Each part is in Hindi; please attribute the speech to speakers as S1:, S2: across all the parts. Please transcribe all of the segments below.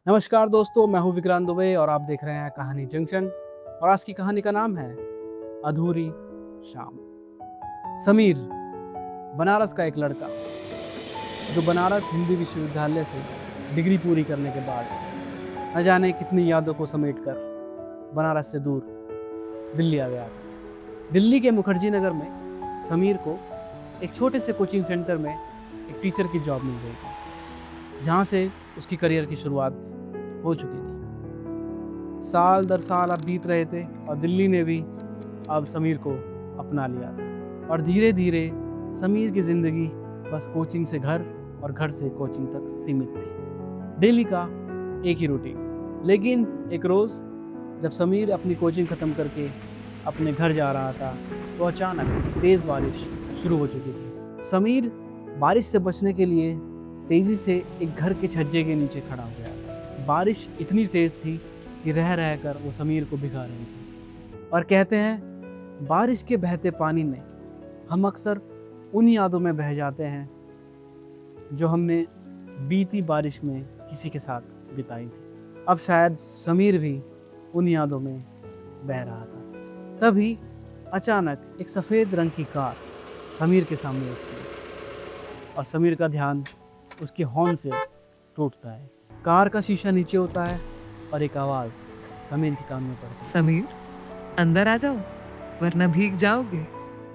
S1: नमस्कार दोस्तों, मैं हूं विक्रांत दुबे और आप देख रहे हैं कहानी जंक्शन। और आज की कहानी का नाम है अधूरी शाम। समीर बनारस का एक लड़का जो बनारस हिंदू विश्वविद्यालय से डिग्री पूरी करने के बाद न जाने कितनी यादों को समेटकर बनारस से दूर दिल्ली आ गया था। दिल्ली के मुखर्जी नगर में समीर को एक छोटे से कोचिंग सेंटर में एक टीचर की जॉब मिल गई थी, जहाँ से उसकी करियर की शुरुआत हो चुकी थी। साल दर साल अब बीत रहे थे और दिल्ली ने भी अब समीर को अपना लिया था और धीरे धीरे समीर की ज़िंदगी बस कोचिंग से घर और घर से कोचिंग तक सीमित थी। डेली का एक ही रूटीन। लेकिन एक रोज़ जब समीर अपनी कोचिंग ख़त्म करके अपने घर जा रहा था तो अचानक तेज़ बारिश शुरू हो चुकी थी। समीर बारिश से बचने के लिए तेजी से एक घर के छज्जे के नीचे खड़ा हो गया था। बारिश इतनी तेज थी कि रह रहकर वो समीर को भिगा रही थी। और कहते हैं बारिश के बहते पानी में हम अक्सर उन यादों में बह जाते हैं जो हमने बीती बारिश में किसी के साथ बिताई थी। अब शायद समीर भी उन यादों में बह रहा था। तभी अचानक एक सफ़ेद रंग की कार समीर के सामने रुकती है और समीर का ध्यान उसके हॉर्न से टूटता है। कार का शीशा नीचे होता है और एक आवाज़ समीर के कान में पड़ती है।
S2: समीर, अंदर आ जाओ वरना भीग जाओगे।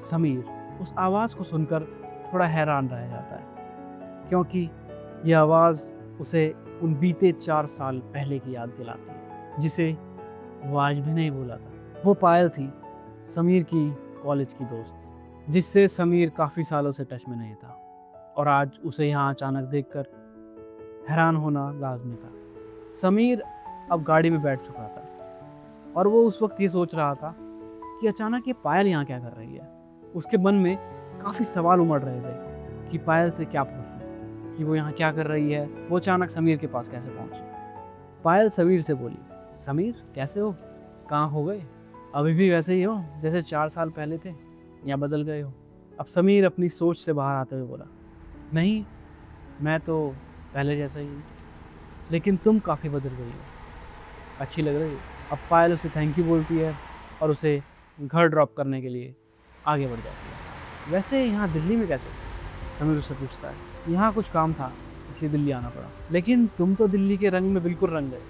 S1: समीर उस आवाज़ को सुनकर थोड़ा हैरान रह जाता है, क्योंकि यह आवाज़ उसे उन बीते 4 साल पहले की याद दिलाती है, जिसे वो आज भी नहीं भूला था। वो पायल थी, समीर की कॉलेज की दोस्त, जिससे समीर काफ़ी सालों से टच में नहीं था और आज उसे यहाँ अचानक देखकर हैरान होना लाजमी था। समीर अब गाड़ी में बैठ चुका था और वो उस वक्त ये सोच रहा था कि अचानक ये पायल यहाँ क्या कर रही है। उसके मन में काफ़ी सवाल उमड़ रहे थे कि पायल से क्या पूछूं, कि वो यहाँ क्या कर रही है, वो अचानक समीर के पास कैसे पहुँची। पायल समीर से बोली, समीर कैसे हो, कहाँ हो गए, अभी भी वैसे ही हो जैसे 4 साल पहले थे या बदल गए हो। अब समीर अपनी सोच से बाहर आते हुए बोला, नहीं, मैं तो पहले जैसा ही हूँ, लेकिन तुम काफ़ी बदल गई हो, अच्छी लग रही हो। अब पायल उसे थैंक यू बोलती है और उसे घर ड्रॉप करने के लिए आगे बढ़ जाती है। वैसे यहाँ दिल्ली में कैसे, समीर उससे पूछता है। यहाँ कुछ काम था इसलिए दिल्ली आना पड़ा। लेकिन तुम तो दिल्ली के रंग में बिल्कुल रंग गए,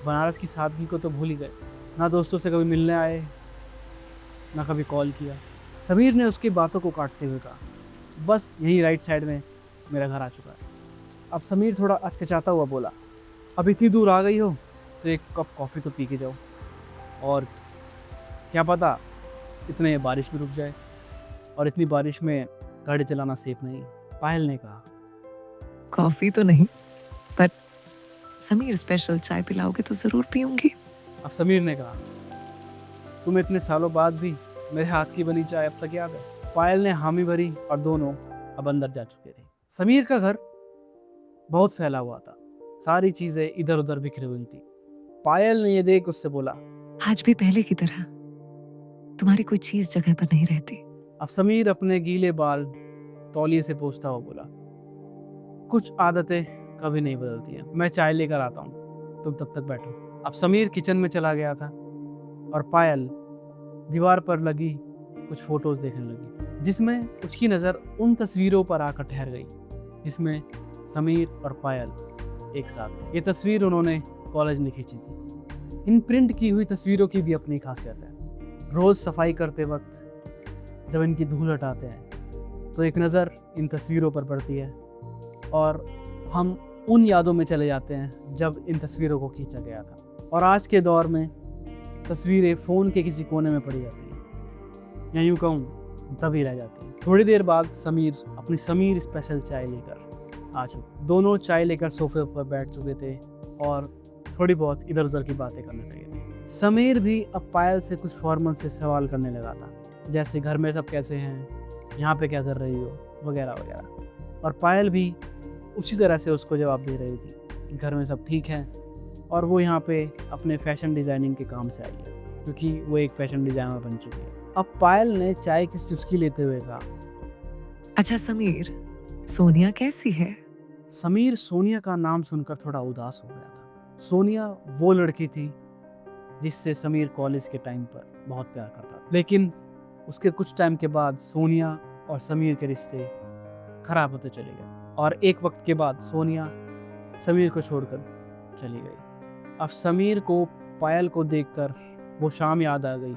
S1: बनारस की सादगी को तो भूल ही गए। ना दोस्तों से कभी मिलने आए, ना कभी कॉल किया। समीर ने उसकी बातों को काटते हुए कहा, बस यहीं राइट साइड में मेरा घर आ चुका है। अब समीर थोड़ा अचकचाता हुआ बोला, अब इतनी दूर आ गई हो तो एक कप कॉफ़ी तो पी के जाओ, और क्या पता इतने ये बारिश भी रुक जाए, और इतनी बारिश में गाड़ी चलाना सेफ नहीं। पायल ने कहा,
S2: कॉफी तो नहीं, पर समीर स्पेशल चाय पिलाओगे तो जरूर पीऊंगी।
S1: अब समीर ने कहा, तुम इतने सालों बाद भी मेरे हाथ की बनी चाय अब तक याद है। पायल ने हामी भरी और दोनों अब अंदर जा चुके थे। समीर का घर बहुत फैला हुआ था, सारी चीजें इधर उधर बिखरी हुई थी। पायल ने ये देख उससे बोला,
S2: आज भी पहले की तरह तुम्हारी कोई चीज जगह पर नहीं रहती।
S1: अब समीर अपने गीले बाल तौलिए से पोंछता हुआ बोला, कुछ आदतें कभी नहीं बदलती हैं, मैं चाय लेकर आता हूँ, तुम तब तक बैठो। अब समीर किचन में चला गया था और पायल दीवार पर लगी कुछ फोटोज देखने लगी, जिसमें उसकी नज़र उन तस्वीरों पर आकर ठहर गई जिसमें समीर और पायल एक साथ थे। ये तस्वीर उन्होंने कॉलेज में खींची थी। इन प्रिंट की हुई तस्वीरों की भी अपनी खासियत है। रोज़ सफाई करते वक्त जब इनकी धूल हटाते हैं तो एक नज़र इन तस्वीरों पर पड़ती है और हम उन यादों में चले जाते हैं जब इन तस्वीरों को खींचा गया था। और आज के दौर में तस्वीरें फ़ोन के किसी कोने में पड़ी जाती हैं, या यूँ कहूँ तभी रह जाती हैं। थोड़ी देर बाद समीर अपनी समीर स्पेशल चाय लेकर आ चुके। दोनों चाय लेकर सोफे पर बैठ चुके थे और थोड़ी बहुत इधर उधर की बातें करने लगे थे। समीर भी अब पायल से कुछ फॉर्मल से सवाल करने लगा था, जैसे घर में सब कैसे हैं, यहाँ पे क्या कर रही हो, वगैरह वगैरह। और पायल भी उसी तरह से उसको जवाब दे रही थी कि घर में सब ठीक है और वो यहाँ पे अपने फैशन डिज़ाइनिंग के काम से आई है, क्योंकि वो एक फैशन डिज़ाइनर बन चुकी है। अब पायल ने चाय की चुस्की लेते हुए कहा,
S2: अच्छा समीर, सोनिया कैसी है?
S1: समीर सोनिया का नाम सुनकर थोड़ा उदास हो गया था। सोनिया वो लड़की थी जिससे समीर कॉलेज के टाइम पर बहुत प्यार करता था, लेकिन उसके कुछ टाइम के बाद सोनिया और समीर के रिश्ते खराब होते चले गए और एक वक्त के बाद सोनिया समीर को छोड़कर चली गई। अब समीर को पायल को देखकर वो शाम याद आ गई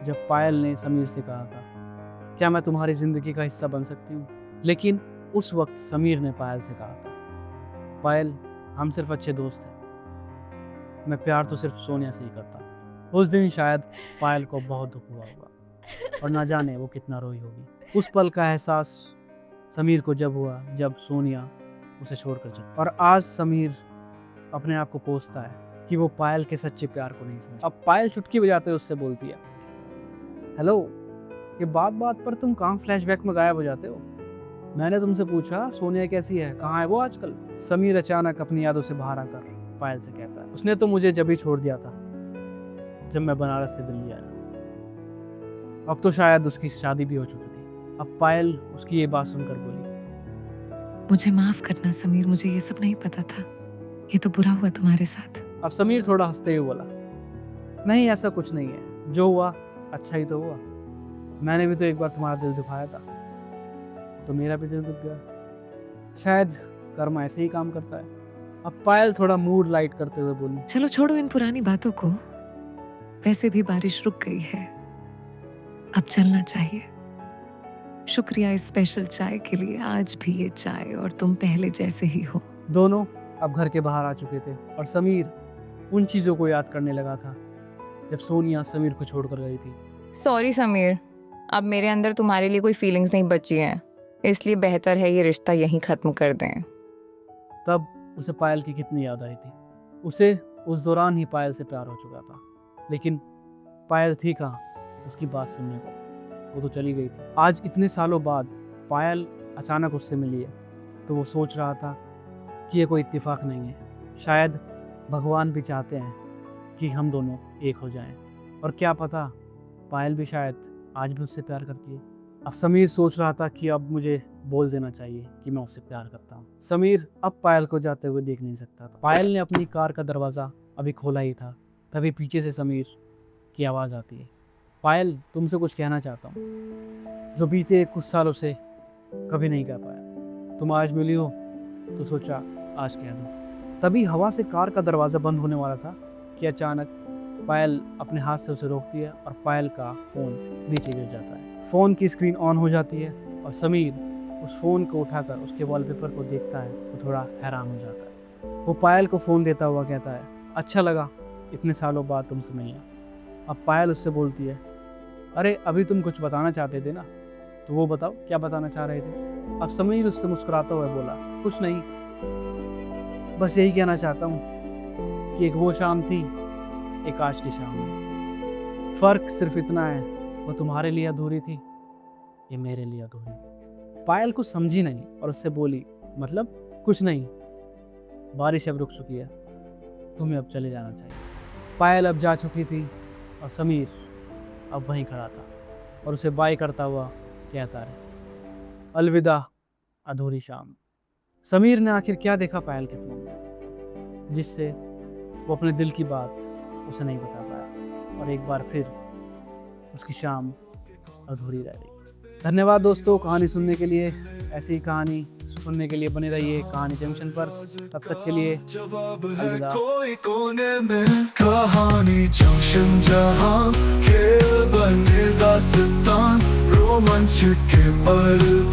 S1: जब पायल ने समीर से कहा था, क्या मैं तुम्हारी ज़िंदगी का हिस्सा बन सकती हूँ? लेकिन उस वक्त समीर ने पायल से कहा था, पायल हम सिर्फ अच्छे दोस्त हैं, मैं प्यार तो सिर्फ सोनिया से ही करता हूँ। उस दिन शायद पायल को बहुत दुख हुआ होगा और ना जाने वो कितना रोई होगी। उस पल का एहसास समीर को जब हुआ जब सोनिया उसे छोड़कर चली। और आज समीर अपने आप को कोसता है कि वो पायल के सच्चे प्यार को नहीं समझा। अब पायल चुटकी बजाते हुए उससे बोलती है, हेलो, ये बात बात पर तुम कहाँ फ्लैशबैक में गायब हो जाते हो? मैंने तुमसे पूछा सोनिया कैसी है, कहाँ है वो आजकल? समीर अचानक अपनी यादों से बाहर आकर पायल से कहता है, उसने तो मुझे जब ही छोड़ दिया था जब मैं बनारस से दिल्ली आया। अब तो शायद उसकी शादी भी हो चुकी थी। अब पायल उसकी ये बात सुनकर बोली,
S2: मुझे माफ करना समीर, मुझे ये सब नहीं पता था। ये तो बुरा हुआ तुम्हारे साथ।
S1: अब समीर थोड़ा हंसते हुए बोला, नहीं ऐसा कुछ नहीं है, जो हुआ अच्छा ही तो हुआ। मैंने भी तो एक बार तुम्हारा दिल दुखाया था, तो मेरा भी दिल दुख गया। शायद कर्म ऐसे ही काम करता है। अब पायल थोड़ा मूड लाइट करते हुए बोली,
S2: चलो छोड़ो इन पुरानी बातों को, वैसे भी बारिश रुक गई है, अब चलना चाहिए। शुक्रिया इस स्पेशल चाय के लिए, आज भी ये चाय और तुम पहले जैसे ही हो।
S1: दोनों अब घर के बाहर आ चुके थे और समीर उन चीज़ों को याद करने लगा था जब सोनिया समीर को छोड़कर गई थी।
S3: सॉरी समीर, अब मेरे अंदर तुम्हारे लिए कोई फीलिंग्स नहीं बची हैं, इसलिए बेहतर है ये रिश्ता यहीं ख़त्म कर दें।
S1: तब उसे पायल की कितनी याद आई थी। उसे उस दौरान ही पायल से प्यार हो चुका था, लेकिन पायल थी कहाँ उसकी बात सुनने को? वो तो चली गई थी। आज इतने सालों बाद पायल अचानक उससे मिली है तो वो सोच रहा था कि ये कोई इत्तेफाक नहीं है, शायद भगवान भी चाहते हैं कि हम दोनों एक हो जाएं। और क्या पता पायल भी शायद आज भी उससे प्यार करती है। अब समीर सोच रहा था कि अब मुझे बोल देना चाहिए कि मैं उससे प्यार करता हूँ। समीर अब पायल को जाते हुए देख नहीं सकता था। पायल ने अपनी कार का दरवाज़ा अभी खोला ही था, तभी पीछे से समीर की आवाज़ आती है, पायल तुमसे कुछ कहना चाहता हूँ जो बीते कुछ सालों से कभी नहीं कह पाया। तुम आज मिली हो तो सोचा आज कह दूँ। तभी हवा से कार का दरवाज़ा बंद होने वाला था कि अचानक पायल अपने हाथ से उसे रोकती है और पायल का फ़ोन नीचे गिर जाता है। फ़ोन की स्क्रीन ऑन हो जाती है और समीर उस फ़ोन को उठाकर उसके वॉलपेपर को देखता है तो थोड़ा हैरान हो जाता है। वो पायल को फ़ोन देता हुआ कहता है, अच्छा लगा इतने सालों बाद तुमसे मिलना। अब पायल उससे बोलती है, अरे अभी तुम कुछ बताना चाहते थे ना, तो वो बताओ क्या बताना चाह रहे थे? अब समीर उससे मुस्कुराता हुआ बोला, कुछ नहीं, बस यही कहना चाहता हूँ कि एक वो शाम थी, एक आज की शाम है। फ़र्क सिर्फ इतना है, वो तुम्हारे लिए अधूरी थी, ये मेरे लिए अधूरी। पायल कुछ समझी नहीं और उससे बोली, मतलब कुछ नहीं, बारिश अब रुक चुकी है, तुम्हें अब चले जाना चाहिए। पायल अब जा चुकी थी और समीर अब वहीं खड़ा था और उसे बाय करता हुआ कहता रहे, अलविदा अधूरी शाम। समीर ने आखिर क्या देखा पायल के फ़ोन में जिससे वो अपने दिल की बात उसे नहीं बता पाया और एक बार फिर उसकी शाम अधूरी रह गई। धन्यवाद दोस्तों कहानी सुनने के लिए। ऐसी कहानी सुनने के लिए बने रहिए कहानी जंक्शन पर। तब तक के लिए अलविदा।
S4: कोई कोने में कहानी जंक्शन, जहां खेल बने दास्तान रोमांच के पर्दे।